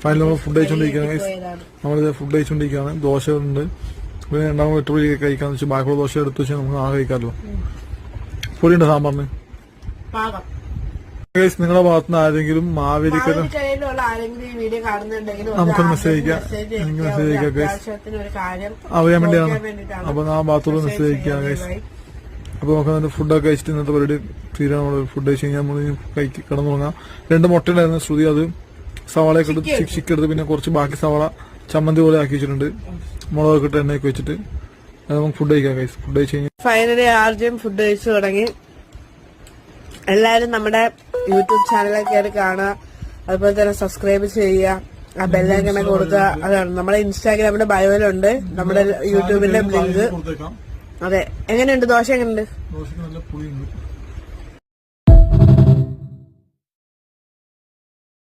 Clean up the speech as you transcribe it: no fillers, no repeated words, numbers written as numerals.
Final നമ്മൾ food കഴിച്ചോണ്ടിരിക്കുകയാണ്. നമ്മളിത് food കഴിച്ചോണ്ടിരിക്കുകയാണ്. Dosa ഉണ്ട്, പിന്നെ രണ്ടാമത് 8 മണിക്ക് കഴിക്കാന്ന് വെച്ചാൽ ബാക്കിയുള്ള ദോശ എടുത്ത് വെച്ചാൽ നമുക്ക് ആകെ കഴിക്കാമല്ലോ. പൊടിയുണ്ട് സാമ്പാറിന്. നിങ്ങളുടെ ഭാഗത്തുനിന്ന് ആരെങ്കിലും മാവേലിക്കര നമുക്കൊന്ന് മെസ്സേജ് അയക്കാം. അറിയാൻ വേണ്ടിയാണ്. അപ്പൊ ആ ഭാഗത്തോട് മെസ്സേജ് അയക്കാം ഗൈസ്. അപ്പൊ നമുക്ക് ഫുഡൊക്കെ കഴിച്ചിട്ട് ഇന്നത്തെ പരിപാടി തീരാൻ നമ്മൾ ഫുഡ് കഴിച്ച് കഴിഞ്ഞാൽ നമ്മൾ കിടന്നു തുടങ്ങാം. 2 മുട്ട ഉണ്ടായിരുന്നു. ശ്രുതി അത് സവാളയൊക്കെ എടുത്ത് ചിക്കെടുത്ത് പിന്നെ കുറച്ച് ബാക്കി സവാള ചമ്മന്തി പോലെ ആക്കി വെച്ചിട്ടുണ്ട്. മുളകൊക്കെ ഇട്ട് എണ്ണയൊക്കെ വെച്ചിട്ട് അത് നമുക്ക് ഫുഡ് കഴിക്കാം ഗൈസ്. ഫുഡ് കഴിച്ച് കഴിഞ്ഞാൽ ഫൈനലി ആർജയും ഫുഡ് കഴിച്ചു തുടങ്ങി. എല്ലാരും നമ്മുടെ യൂട്യൂബ് ചാനലൊക്കെ കയറി കാണുക, അതുപോലെ തന്നെ സബ്സ്ക്രൈബ് ചെയ്യുക, ആ ബെല്ലൈക്കണ കൊടുക്കുക. അതാണ് നമ്മുടെ ഇൻസ്റ്റാഗ്രാമിന്റെ ബയോയിലുണ്ട് നമ്മുടെ യൂട്യൂബിന്റെ ലിങ്ക്. അതെ, എങ്ങനെയുണ്ട് ദോശ? എങ്ങനെയുണ്ട്? ദോശക്ക് നല്ല പുളിയുണ്ട്.